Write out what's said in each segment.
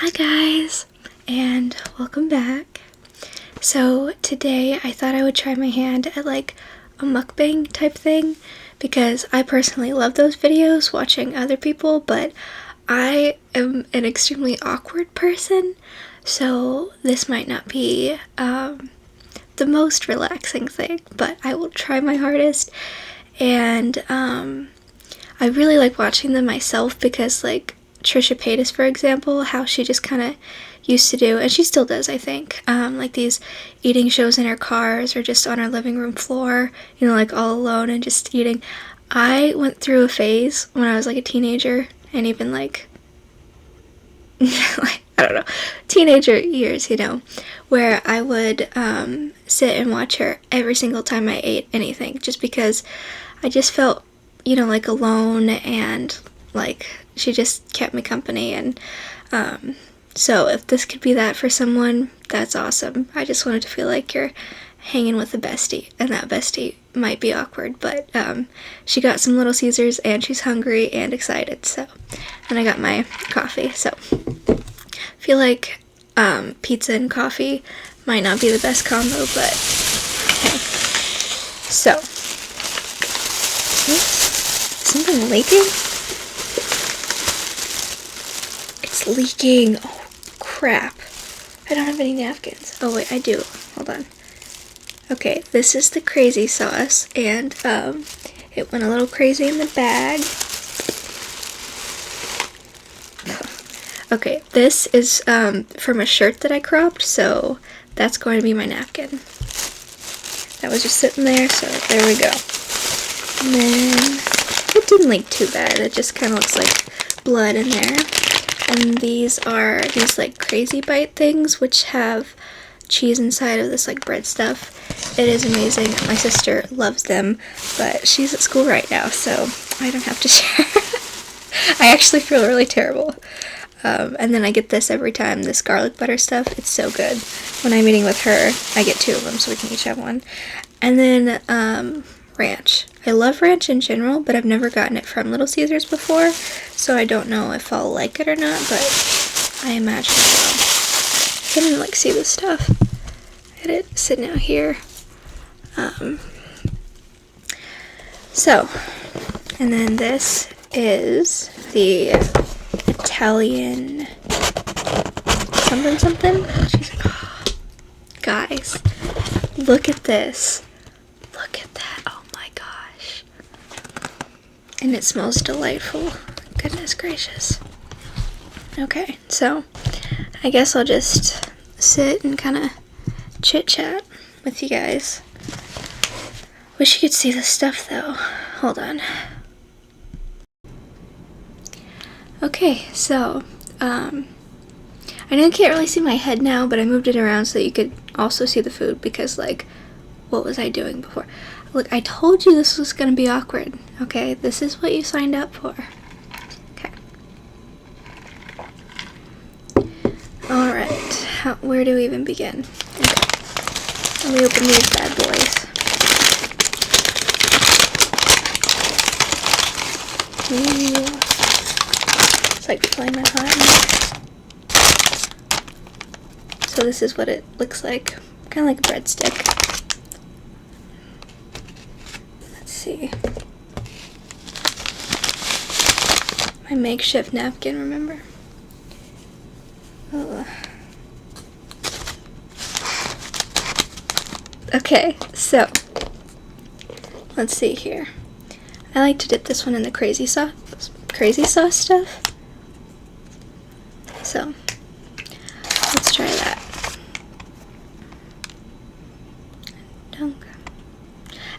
Hi guys, and welcome back. So today I thought I would try my hand at like a mukbang type thing because I personally love those videos, watching other people, but I am an extremely awkward person, so this might not be the most relaxing thing, but I will try my hardest. And I really like watching them myself because, like, Trisha Paytas, for example, how she just kind of used to do, and she still does, I think, like these eating shows in her cars or just on her living room floor, you know, like all alone and just eating. I went through a phase when I was like a teenager and even like, like, I don't know, teenager years, you know, where I would sit and watch her every single time I ate anything, just because I just felt, you know, like alone, and like she just kept me company. And so if this could be that for someone, that's awesome. I just wanted to feel like you're hanging with a bestie, and that bestie might be awkward, but she got some Little Caesars and she's hungry and excited, so, and I got my coffee, so I feel like pizza and coffee might not be the best combo, but hey. So, is something leaking? It's leaking. Oh crap, I don't have any napkins. Oh wait, I do, hold on. Okay, this is the crazy sauce, and it went a little crazy in the bag. Okay, this is from a shirt that I cropped, so that's going to be my napkin. That was just sitting there, so there we go. And then it didn't leak too bad. It just kind of looks like blood in there. And these are these like Crazy Bite things, which have cheese inside of this like bread stuff. It is amazing. My sister loves them, but she's at school right now, so I don't have to share. I actually feel really terrible. And then I get this every time, this garlic butter stuff. It's so good. When I'm eating with her, I get 2 of them, so we can each have one. And then ranch. I love ranch in general, but I've never gotten it from Little Caesars before, so I don't know if I'll like it or not, but I imagine I will. I can't even like see this stuff. I had it sitting out here. So, and then this is the Italian something. Oh, guys, look at this. Look at that. Oh my gosh. And it smells delightful. Goodness gracious. Okay, so I guess I'll just sit and kind of chit-chat with you guys. Wish you could see this stuff though. Hold on. Okay, so I know you can't really see my head now, but I moved it around so that you could also see the food, because like, what was I doing before? Look, I told you this was gonna be awkward, okay? This is what you signed up for. Okay. Alright, where do we even begin? Okay. Let me open these bad boys. Ooh. It's like flaming hot in there. So this is what it looks like. Kind of like a breadstick. Let's see. My makeshift napkin, remember? Oh. Okay, so let's see here. I like to dip this one in the crazy sauce stuff. So let's try that.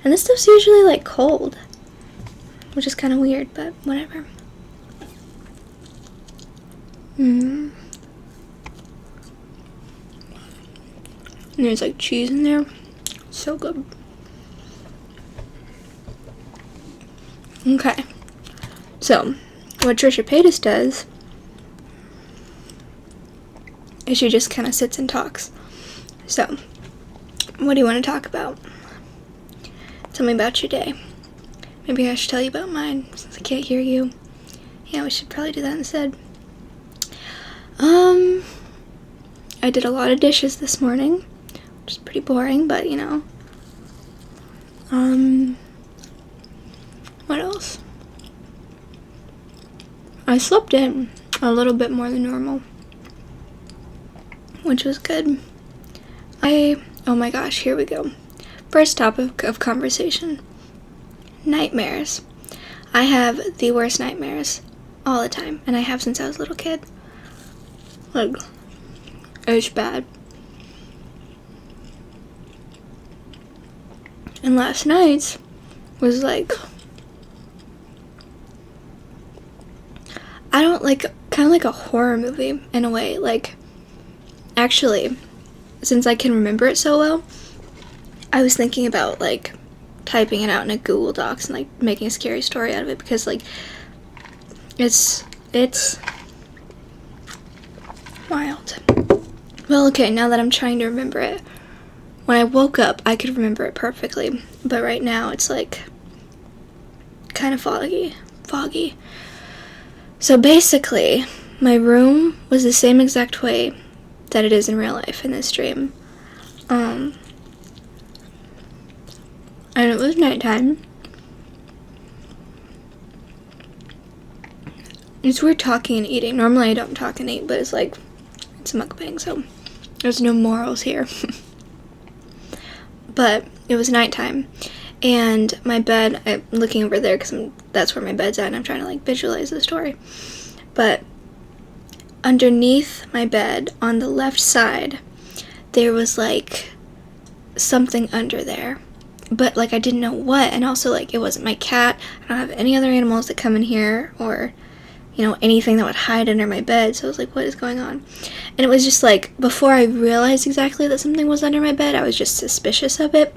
And this stuff's usually like cold, which is kind of weird, but whatever. And there's like cheese in there. So good. Okay. So, what Trisha Paytas does is she just kind of sits and talks. So, what do you want to talk about? Tell me about your day. Maybe I should tell you about mine, since I can't hear you. Yeah, we should probably do that instead. I did a lot of dishes this morning, which is pretty boring, but you know. What else? I slept in a little bit more than normal, which was good. Oh my gosh, here we go. First topic of conversation. Nightmares. I have the worst nightmares all the time, and I have since I was a little kid. Like, it's bad. And last night's was like, I don't like, kind of like a horror movie in a way. Like, actually, since I can remember it so well, I was thinking about like typing it out in a Google Docs and like making a scary story out of it, because like it's wild. Well, okay, now that I'm trying to remember it, when I woke up I could remember it perfectly, but right now it's like kind of foggy. So basically my room was the same exact way that it is in real life in this dream. And it was nighttime. It's weird talking and eating. Normally I don't talk and eat, but it's like, it's a mukbang, so there's no morals here. But it was nighttime, and my bed, I'm looking over there because that's where my bed's at, and I'm trying to like visualize the story. But underneath my bed, on the left side, there was like something under there, but like I didn't know what, and also like it wasn't my cat. I don't have any other animals that come in here, or you know, anything that would hide under my bed. So I was like, what is going on? And it was just like, before I realized exactly that something was under my bed, I was just suspicious of it,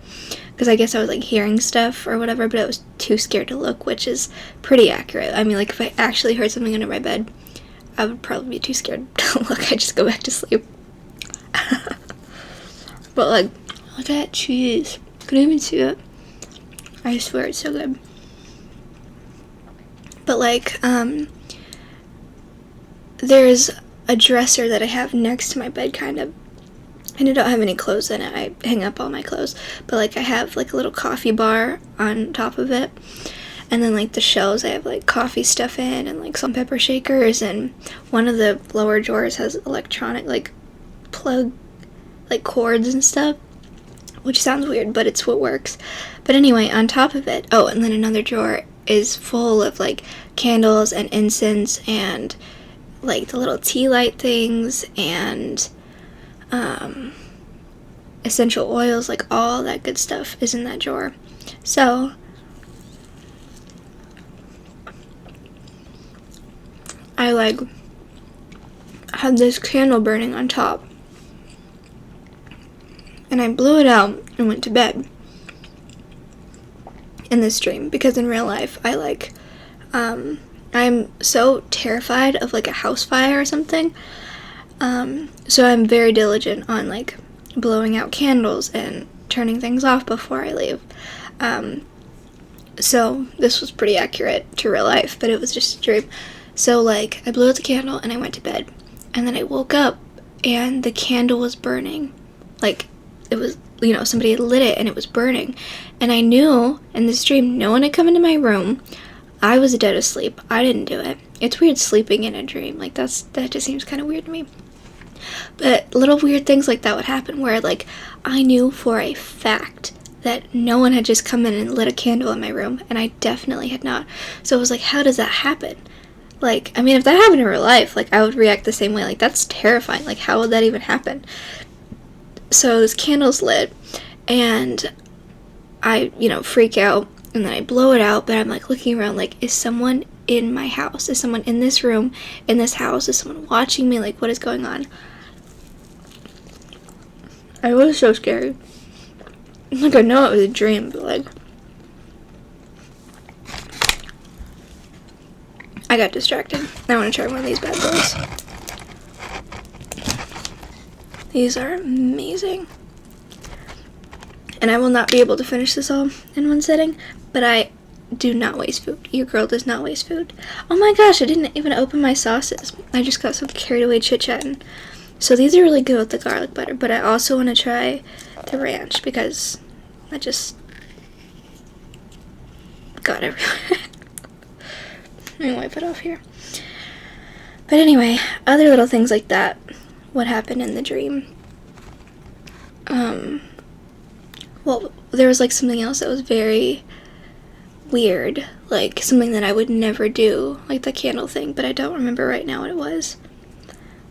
because I guess I was like hearing stuff or whatever, but I was too scared to look, which is pretty accurate. I mean, like if I actually heard something under my bed, I would probably be too scared to look. I'd just go back to sleep. But like, look at that cheese. Couldn't even see it. I swear it's so good. But like, there's a dresser that I have next to my bed, kind of, and I don't have any clothes in it. I hang up all my clothes, but like I have like a little coffee bar on top of it, and then like the shelves I have like coffee stuff in, and like salt and pepper shakers, and one of the lower drawers has electronic like plug like cords and stuff, which sounds weird, but it's what works. But anyway, on top of it, oh, and then another drawer is full of like candles and incense and like the little tea light things and essential oils, like all that good stuff is in that drawer. So I like had this candle burning on top, and I blew it out and went to bed in this dream, because in real life I like I'm so terrified of like a house fire or something, so I'm very diligent on like blowing out candles and turning things off before I leave. So this was pretty accurate to real life, but it was just a dream. So like I blew out the candle and I went to bed, and then I woke up and the candle was burning. Like it was, you know, somebody had lit it and it was burning, and I knew in this dream no one had come into my room. I was dead asleep. I didn't do it. It's weird sleeping in a dream. Like that just seems kind of weird to me. But little weird things like that would happen, where like I knew for a fact that no one had just come in and lit a candle in my room, and I definitely had not. So it was like, how does that happen? Like, I mean, if that happened in real life, like I would react the same way. Like that's terrifying. Like how would that even happen? So this candle's lit, and I, you know, freak out. And then I blow it out, but I'm like looking around like, is someone in my house? Is someone in this room, in this house? Is someone watching me? Like, what is going on? I was so scared. Like, I know it was a dream, but like, I got distracted. I want to try one of these bad boys. These are amazing. And I will not be able to finish this all in one sitting, but I do not waste food. Your girl does not waste food. Oh my gosh, I didn't even open my sauces. I just got so carried away chit-chatting. So these are really good with the garlic butter, but I also want to try the ranch because I just got everywhere. Let me wipe it off here. But anyway, other little things like that, what happened in the dream. Well, there was like something else that was very weird, like something that I would never do, like the candle thing, but I don't remember right now what it was.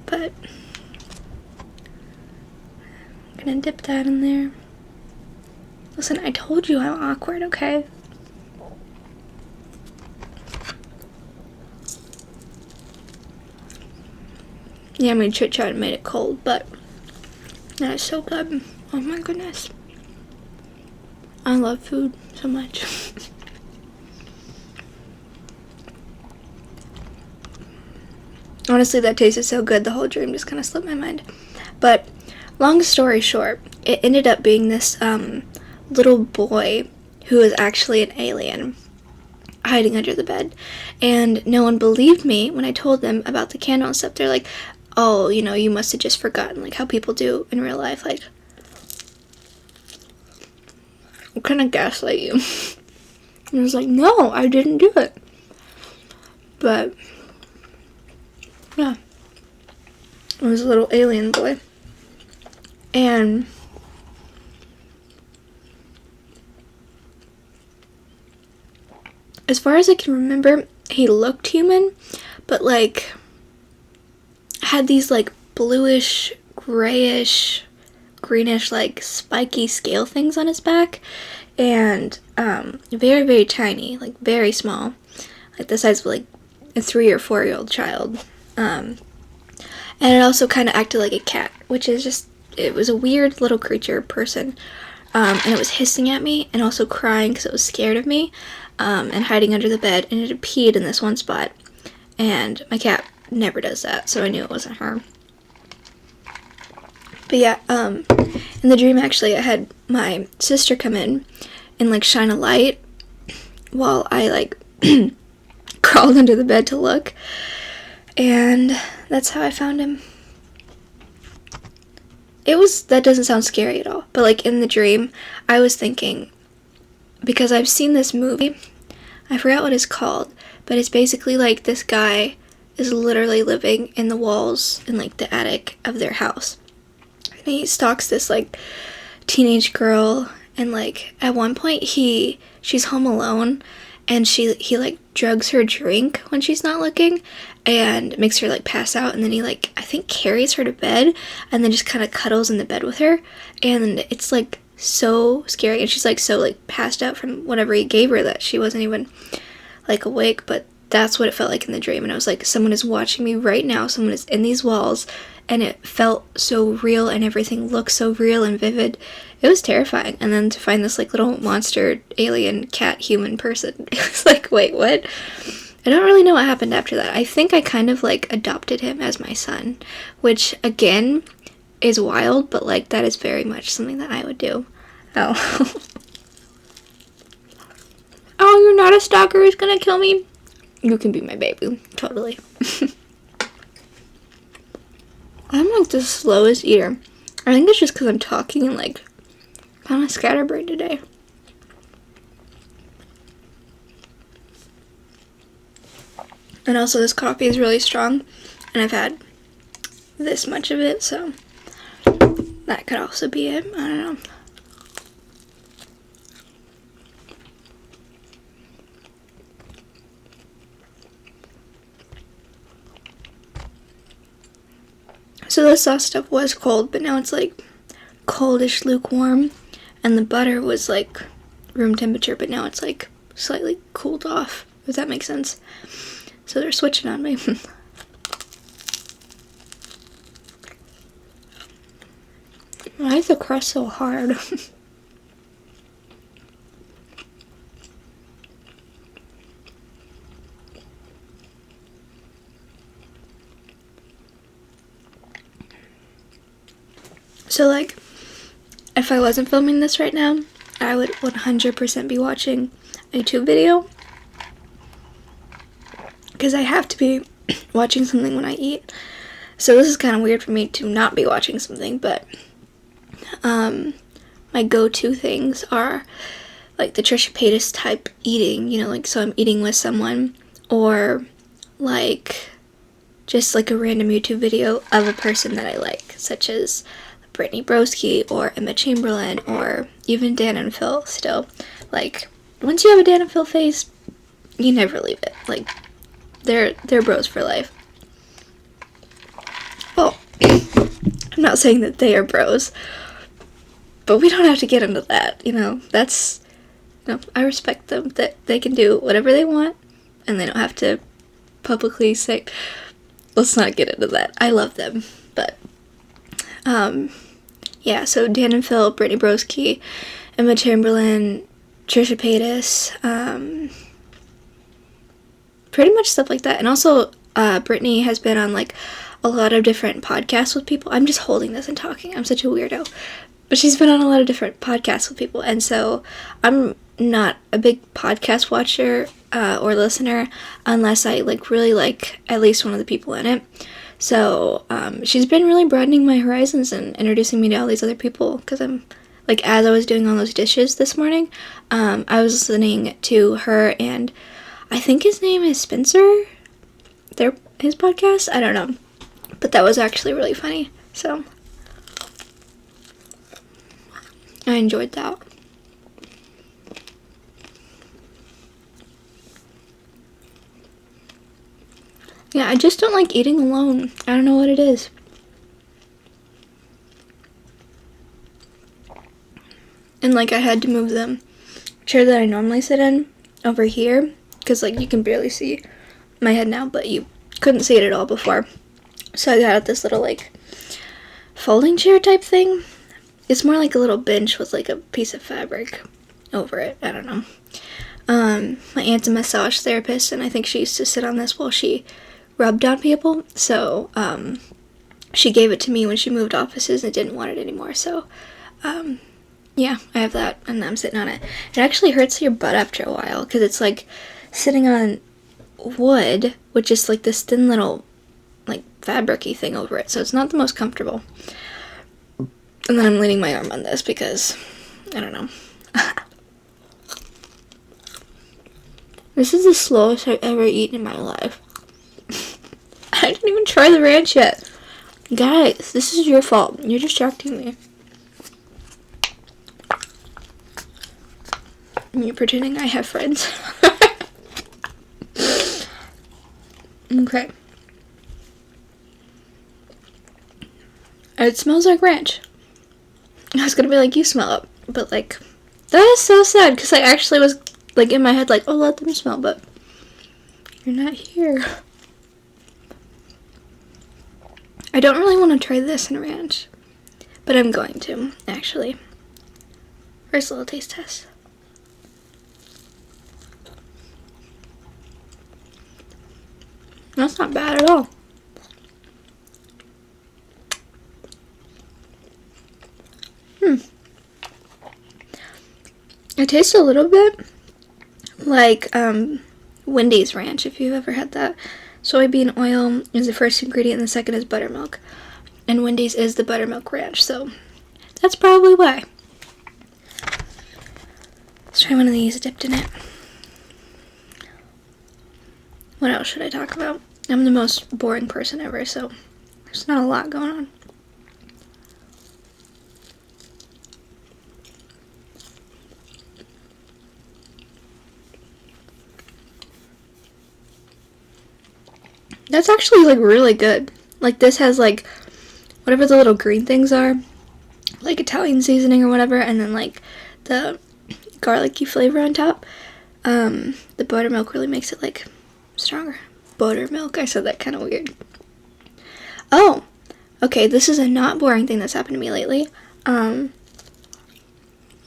But I'm gonna dip that in there. Listen, I told you I'm awkward, okay? Yeah, my chitchat made it cold, but that is so good. Oh my goodness. I love food so much. Honestly, that tasted so good, the whole dream just kind of slipped my mind. But, long story short, it ended up being this little boy who was actually an alien hiding under the bed. And no one believed me when I told them about the candle and stuff. They're like, oh, you know, you must have just forgotten, like how people do in real life. Like, I'm kind of gaslight you. And I was like, no, I didn't do it. But, yeah. It was a little alien boy. And as far as I can remember, he looked human, but like had these like bluish, grayish, greenish, like spiky scale things on his back, and very, very tiny, like very small, like the size of like a 3 or 4 year old child. And it also kind of acted like a cat, which is just, it was a weird little creature person. And it was hissing at me and also crying because it was scared of me, and hiding under the bed, and it had peed in this one spot. And my cat never does that, so I knew it wasn't her. But yeah, in the dream, actually, I had my sister come in and like shine a light while I like crawled under the bed to look, and that's how I found him. That doesn't sound scary at all, but like in the dream, I was thinking, because I've seen this movie, I forgot what it's called, but it's basically like this guy is literally living in the walls in like the attic of their house. And he stalks this like teenage girl, and like at one point she's home alone, and he like drugs her drink when she's not looking and makes her like pass out, and then he like, I think, carries her to bed and then just kind of cuddles in the bed with her, and it's like so scary, and she's like so like passed out from whatever he gave her that she wasn't even like awake. But that's what it felt like in the dream, and I was like, someone is watching me right now, someone is in these walls, and it felt so real and everything looked so real and vivid. It was terrifying. And then to find this like little monster alien cat human person, it was like, wait, what? I don't really know what happened after that. I think I kind of like adopted him as my son, which again is wild, but like that is very much something that I would do. Oh. Oh, you're not a stalker who's gonna kill me? You can be my baby, totally. I'm like the slowest eater. I think it's just because I'm talking and like kind of scatterbrained today. And also this coffee is really strong, and I've had this much of it, so that could also be it. I don't know. So the sauce stuff was cold, but now it's like coldish lukewarm, and the butter was like room temperature, but now it's like slightly cooled off, if that makes sense. So they're switching on me. Why is the crust so hard? So like, if I wasn't filming this right now, I would 100% be watching a YouTube video, because I have to be watching something when I eat. So this is kind of weird for me to not be watching something, but my go-to things are like the Trisha Paytas type eating, you know, like so I'm eating with someone, or like just like a random YouTube video of a person that I like, such as Brittany Broski or Emma Chamberlain or even Dan and Phil still. Like, once you have a Dan and Phil face, you never leave it. Like, they're bros for life. Well, I'm not saying that they are bros, but we don't have to get into that, you know. That's, you know, I respect them, that they can do whatever they want, and they don't have to publicly say, let's not get into that. I love them, but, yeah, so Dan and Phil, Brittany Broski, Emma Chamberlain, Trisha Paytas, pretty much stuff like that. And also, Brittany has been on, like, a lot of different podcasts with people. I'm just holding this and talking. I'm such a weirdo. But she's been on a lot of different podcasts with people. And so, I'm not a big podcast watcher or listener unless I, like, really like at least one of the people in it. So, she's been really broadening my horizons and introducing me to all these other people, because I'm, like, as I was doing all those dishes this morning, I was listening to her, and I think his name is Spencer, his podcast, I don't know, but that was actually really funny, so I enjoyed that. Yeah, I just don't like eating alone. I don't know what it is. And, like, I had to move the chair that I normally sit in over here, because, like, you can barely see my head now, but you couldn't see it at all before. So I got this little, like, folding chair type thing. It's more like a little bench with, like, a piece of fabric over it. I don't know. My aunt's a massage therapist, and I think she used to sit on this while she rubbed on people, so she gave it to me when she moved offices and didn't want it anymore, so yeah, I have that, and I'm sitting on it. It actually hurts your butt after a while, because it's like sitting on wood with just like this thin little like fabric-y thing over it, so it's not the most comfortable. And then I'm leaning my arm on this because I don't know. This is the slowest I've ever eaten in my life. I didn't even try the ranch yet. Guys, this is your fault. You're distracting me. And you're pretending I have friends. Okay. It smells like ranch. I was gonna be like, you smell it. But, like, that is so sad, because I actually was, like, in my head, like, oh, let them smell, but you're not here. I don't really want to try this in ranch, but I'm going to, actually. First little taste test. That's not bad at all. It tastes a little bit like Wendy's ranch, if you've ever had that. Soybean oil is the first ingredient, and the second is buttermilk. And Wendy's is the buttermilk ranch, so that's probably why. Let's try one of these dipped in it. What else should I talk about? I'm the most boring person ever, so there's not a lot going on. That's actually, like, really good. Like, this has, like, whatever the little green things are, like Italian seasoning or whatever, and then, like, the garlicky flavor on top. The buttermilk really makes it, like, stronger. Buttermilk, I said that kind of weird. Oh, okay, this is a not boring thing that's happened to me lately. My,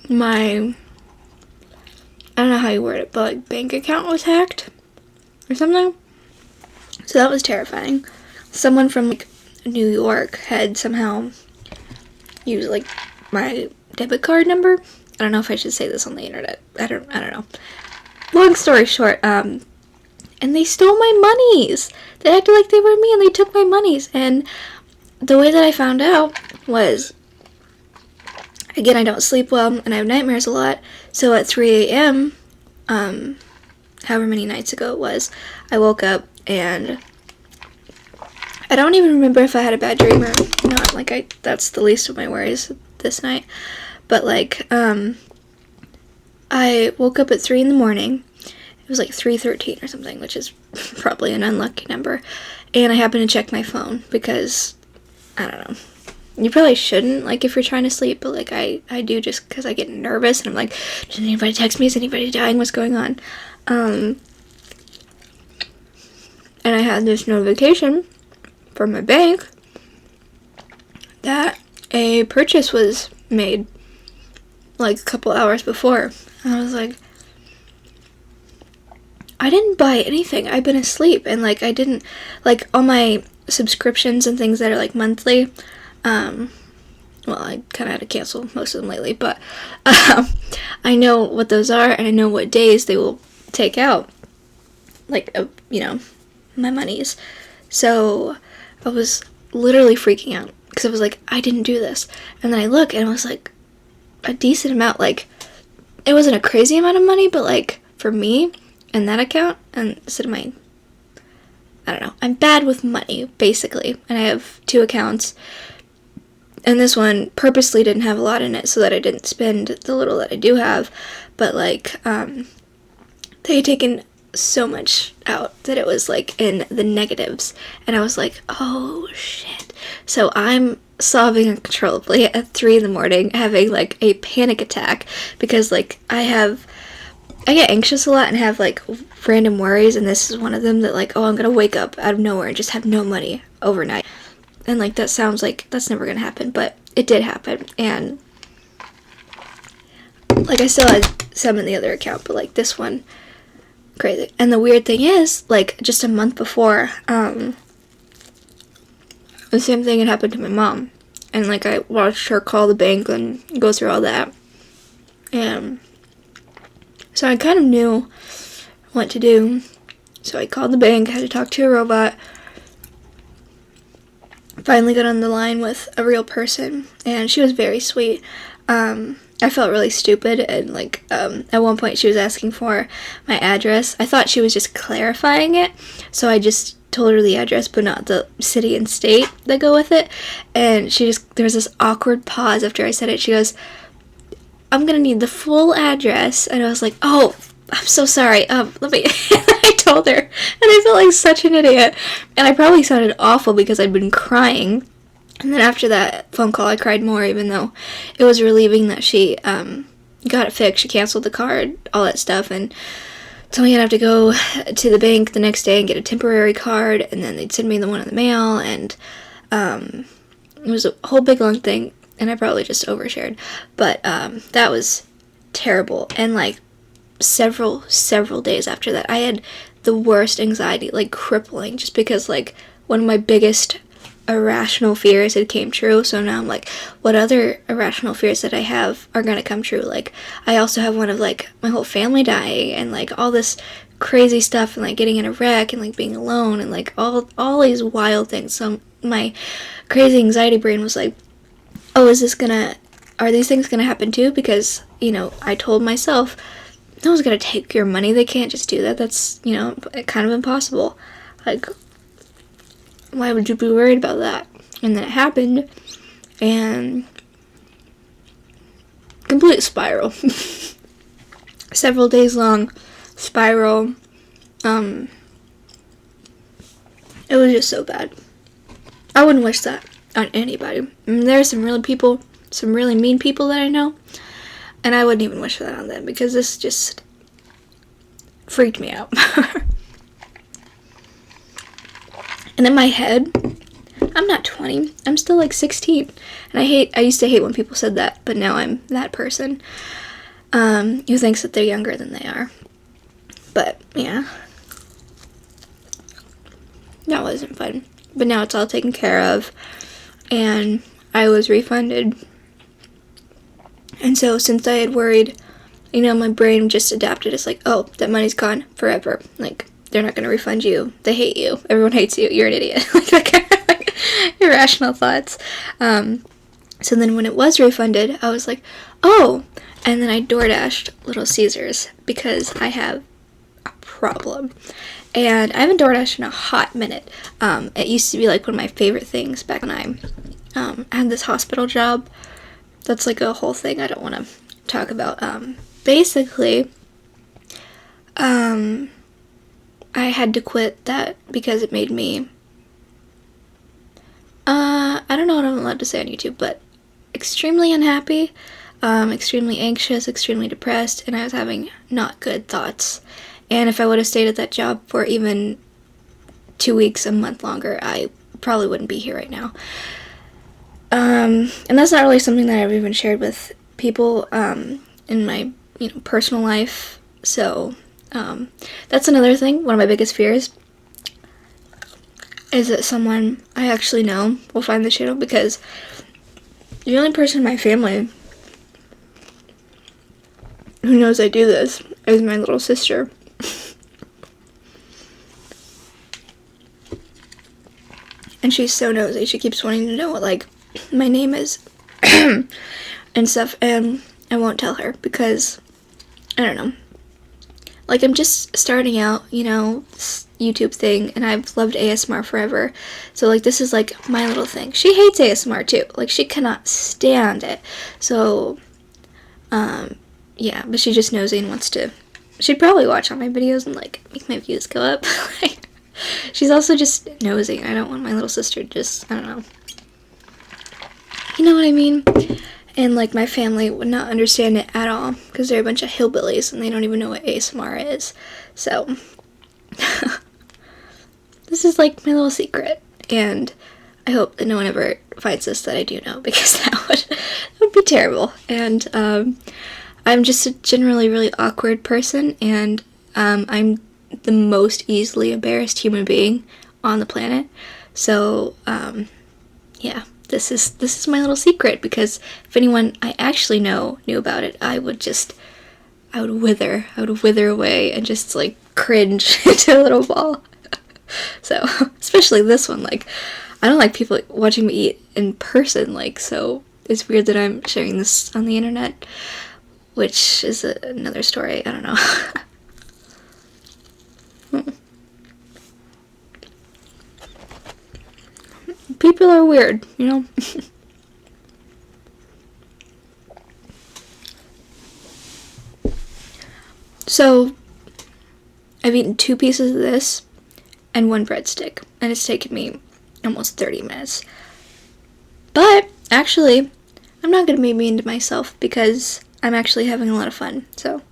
I don't know how you word it, but, like, bank account was hacked or something. So that was terrifying. Someone from, like, New York had somehow used, like, my debit card number. I don't know if I should say this on the internet. I don't know. Long story short, and they stole my monies. They acted like they were me, and they took my monies. And the way that I found out was, again, I don't sleep well, and I have nightmares a lot. So at 3 a.m., however many nights ago it was, I woke up, and I don't even remember if I had a bad dream or not. Like, that's the least of my worries this night. But, like, I woke up at 3 in the morning. It was like 3:13 or something, which is probably an unlucky number. And I happened to check my phone because, I don't know. You probably shouldn't, like, if you're trying to sleep, but, like, I do just because I get nervous, and I'm like, did anybody text me? Is anybody dying? What's going on? And I had this notification from my bank that a purchase was made, like, a couple hours before. And I was like, I didn't buy anything. I've been asleep, and, like, I didn't, like, all my subscriptions and things that are, like, monthly, well, I kind of had to cancel most of them lately, but, I know what those are, and I know what days they will take out, like, you know, my monies. So I was literally freaking out, because I was like, I didn't do this. And then I look, and it was, like, a decent amount, like, it wasn't a crazy amount of money, but, like, for me, and that account, and instead of my, I don't know, I'm bad with money, basically, and I have 2 accounts, and this one purposely didn't have a lot in it, so that I didn't spend the little that I do have, but, like, they had taken so much out that it was, like, in the negatives, and I was like, oh, shit. So I'm sobbing uncontrollably at 3 in the morning, having, like, a panic attack, because, like, I get anxious a lot and have, like, random worries, and this is one of them that, like, oh, I'm gonna wake up out of nowhere and just have no money overnight. And, like, that sounds like that's never gonna happen, but it did happen, and, like, I still had some in the other account, but, like, this one, crazy. And the weird thing is, like, just a month before, the same thing had happened to my mom, and, like, I watched her call the bank and go through all that, and so I kind of knew what to do. So I called the bank, had to talk to a robot, finally got on the line with a real person, and she was very sweet. I felt really stupid, and, like, at one point she was asking for my address. I thought she was just clarifying it, so I just told her the address, but not the city and state that go with it, and there was this awkward pause after I said it. She goes, I'm gonna need the full address, and I was like, oh, I'm so sorry, let me, I told her, and I felt like such an idiot, and I probably sounded awful because I'd been crying, and then after that phone call, I cried more, even though it was relieving that she, got it fixed. She canceled the card, all that stuff, and told me I'd have to go to the bank the next day and get a temporary card, and then they'd send me the one in the mail, and, it was a whole big long thing, and I probably just overshared, but, that was terrible, and, like, several days after that, I had the worst anxiety, like, crippling, just because, like, one of my biggest irrational fears had came true, so now I'm like, what other irrational fears that I have are gonna come true? Like, I also have one of, like, my whole family dying, and, like, all this crazy stuff, and, like, getting in a wreck, and, like, being alone, and, like, all these wild things. So my crazy anxiety brain was like, oh, are these things gonna happen too? Because, you know, I told myself, no one's gonna take your money, they can't just do that, that's, you know, kind of impossible. Like, why would you be worried about that? And then it happened, and complete spiral. Several days long spiral. It was just so bad. I wouldn't wish that on anybody. I mean, there are some really mean people that I know, and I wouldn't even wish that on them, because this just freaked me out. And in my head, I'm not 20. I'm still, like, 16. And I used to hate when people said that, but now I'm that person who thinks that they're younger than they are. But, yeah. That wasn't fun. But now it's all taken care of, and I was refunded. And so, since I had worried, you know, my brain just adapted. It's like, oh, that money's gone forever. Like, they're not going to refund you. They hate you. Everyone hates you. You're an idiot. Like irrational thoughts. So then when it was refunded, I was like, oh, and then I DoorDashed Little Caesars because I have a problem. And I haven't DoorDashed in a hot minute. It used to be like one of my favorite things back when I had this hospital job. That's like a whole thing I don't want to talk about. Basically, I had to quit that because it made me, I don't know what I'm allowed to say on YouTube, but extremely unhappy, extremely anxious, extremely depressed, and I was having not good thoughts. And if I would have stayed at that job for even 2 weeks, a month longer, I probably wouldn't be here right now. And that's not really something that I've even shared with people in my personal life. So that's another thing. One of my biggest fears is that someone I actually know will find the channel, because the only person in my family who knows I do this is my little sister. And she's so nosy. She keeps wanting to know what, like, my name is and stuff, and I won't tell her because, I don't know. Like, I'm just starting out, this YouTube thing, and I've loved ASMR forever. So, like, this is, like, my little thing. She hates ASMR, too. Like, she cannot stand it. So, yeah, but she just nosy and wants to, she'd probably watch all my videos and, like, make my views go up. Like, she's also just nosy. I don't want my little sister to just, I don't know. You know what I mean? And, like, my family would not understand it at all, because they're a bunch of hillbillies, and they don't even know what ASMR is. So, this is, like, my little secret, and I hope that no one ever finds this that I do know, because that would be terrible. And, I'm just a generally really awkward person, and, I'm the most easily embarrassed human being on the planet. So, yeah. This is my little secret, because if anyone I actually knew about it, I would wither away and just, like, cringe into a little ball. So, especially this one, like, I don't like people watching me eat in person, like, so it's weird that I'm sharing this on the internet, which is another story, I don't know. People are weird, So, I've eaten 2 pieces of this and 1 breadstick, and it's taken me almost 30 minutes. But, actually, I'm not going to be mean to myself, because I'm actually having a lot of fun, so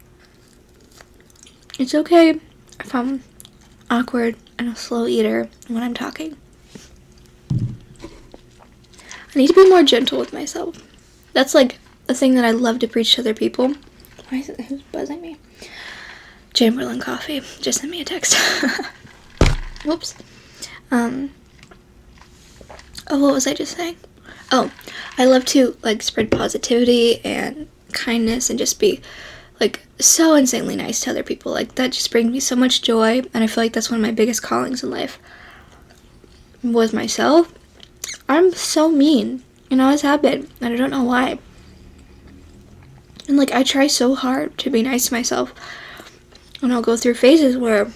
it's okay if I'm awkward and a slow eater when I'm talking. I need to be more gentle with myself. That's, like, a thing that I love to preach to other people. Why is it? Who's buzzing me? Chamberlain Coffee just sent me a text. Whoops. Oh, what was I just saying? Oh, I love to, like, spread positivity and kindness and just be, like, so insanely nice to other people. Like, that just brings me so much joy, and I feel like that's one of my biggest callings in life. With myself, I'm so mean, and always have been, and I don't know why. And, like, I try so hard to be nice to myself, and I'll go through phases where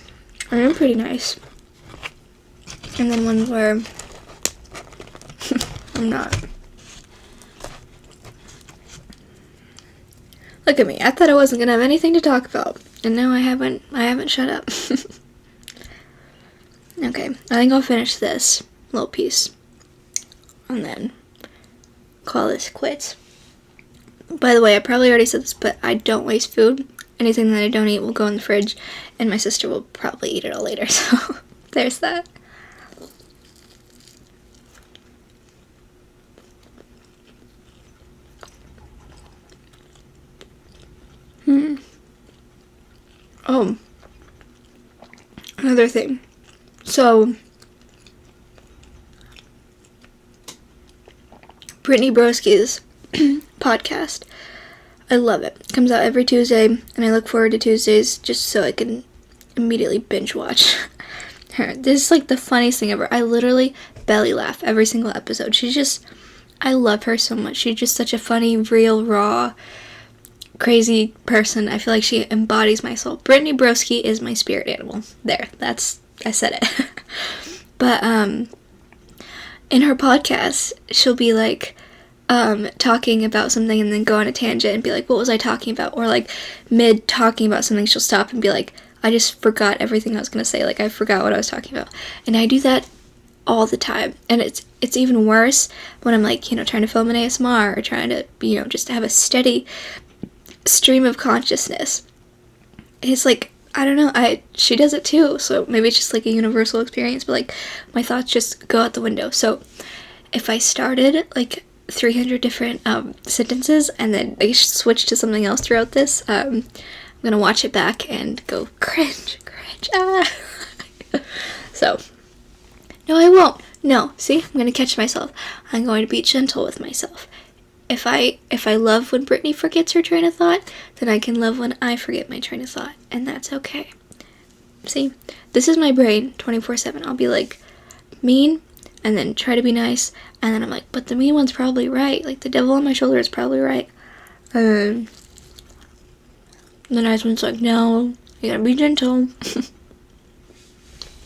I am pretty nice, and then one where I'm not. Look at me, I thought I wasn't gonna have anything to talk about, and now I haven't shut up. Okay, I think I'll finish this little piece, and then call this quits. By the way, I probably already said this, but I don't waste food. Anything that I don't eat will go in the fridge, and my sister will probably eat it all later, so there's that. Oh, another thing. So, Brittany Broski's podcast. I love it. It comes out every Tuesday, and I look forward to Tuesdays just so I can immediately binge watch her. This is like the funniest thing ever. I literally belly laugh every single episode. I love her so much. She's just such a funny, real, raw, crazy person. I feel like she embodies my soul. Brittany Broski is my spirit animal. There, I said it. But in her podcast, she'll be like talking about something and then go on a tangent and be like, what was I talking about? Or like mid talking about something, she'll stop and be like, I just forgot everything I was gonna say. Like, I forgot what I was talking about. And I do that all the time. And it's even worse when I'm like, trying to film an ASMR or trying to, just have a steady stream of consciousness. It's like, I don't know, she does it too, so maybe it's just like a universal experience, but like my thoughts just go out the window. So if I started like 300 different sentences and then I switch to something else throughout this, I'm gonna watch it back and go cringe, ah. So no, I won't. No, see, I'm gonna catch myself. I'm going to be gentle with myself. If I love when Brittany forgets her train of thought, then I can love when I forget my train of thought, and that's okay. See, this is my brain 24/7. I'll be like mean, and then try to be nice, and then I'm like, but the mean one's probably right. Like, the devil on my shoulder is probably right. The nice one's like, no, you gotta be gentle.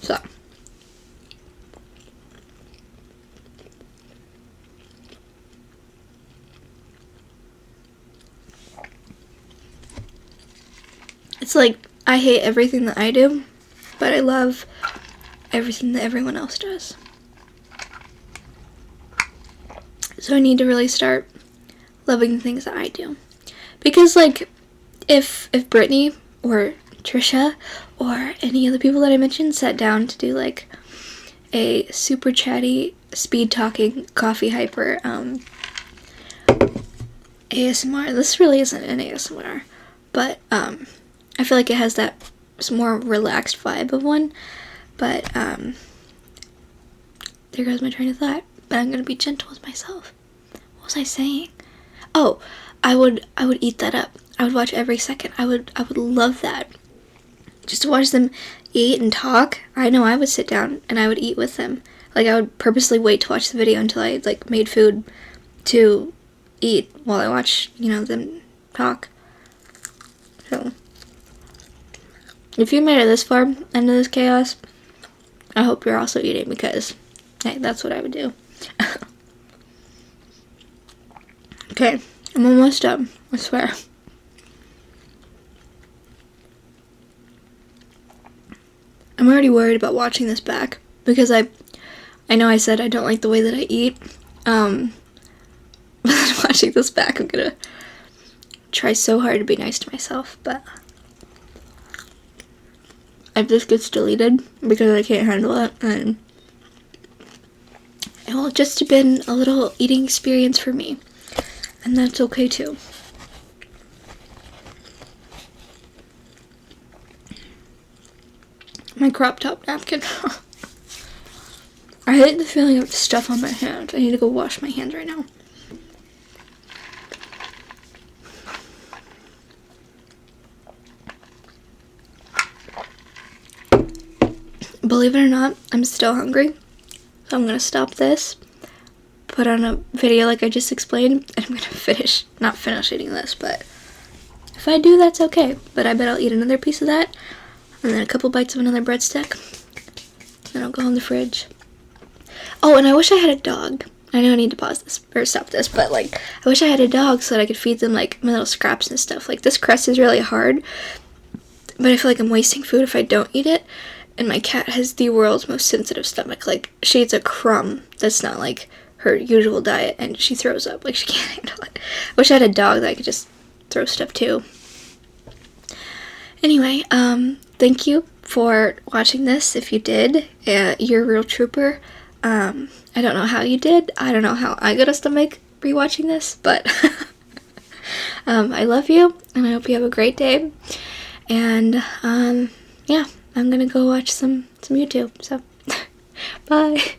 So. It's like, I hate everything that I do, but I love everything that everyone else does. So I need to really start loving the things that I do. Because, like, if Brittany or Trisha or any of the people that I mentioned sat down to do, like, a super chatty, speed-talking, coffee hyper ASMR, this really isn't an ASMR, but, I feel like it has that more relaxed vibe of one, but, there goes my train of thought, but I'm gonna be gentle with myself. What was I saying? Oh, I would eat that up. I would watch every second. I would love that. Just to watch them eat and talk. I know I would sit down and I would eat with them. Like, I would purposely wait to watch the video until I, like, made food to eat while I watch, them talk. So, if you made it this far into this chaos, I hope you're also eating, because, hey, that's what I would do. Okay, I'm almost done, I swear. I'm already worried about watching this back, because I know I said I don't like the way that I eat, watching this back, I'm gonna try so hard to be nice to myself, but if this gets deleted because I can't handle it, and it will just have been a little eating experience for me, and that's okay too. My crop top napkin. I hate the feeling of stuff on my hands. I need to go wash my hands right now. Believe it or not, I'm still hungry, so I'm gonna stop this, put on a video like I just explained, and I'm gonna not finish eating this, but if I do, that's okay. But I bet I'll eat another piece of that, and then a couple bites of another breadstick, then I'll go in the fridge. Oh, and I wish I had a dog. I know I need to pause this, or stop this, but, like, I wish I had a dog so that I could feed them, like, my little scraps and stuff. Like, this crust is really hard, but I feel like I'm wasting food if I don't eat it. And my cat has the world's most sensitive stomach. Like, she eats a crumb that's not, like, her usual diet, and she throws up. Like, she can't handle it. I wish I had a dog that I could just throw stuff to. Anyway, thank you for watching this. If you did, you're a real trooper. I don't know how you did. I don't know how I got a stomach rewatching this, but I love you, and I hope you have a great day. And, yeah. I'm gonna go watch some YouTube, so bye.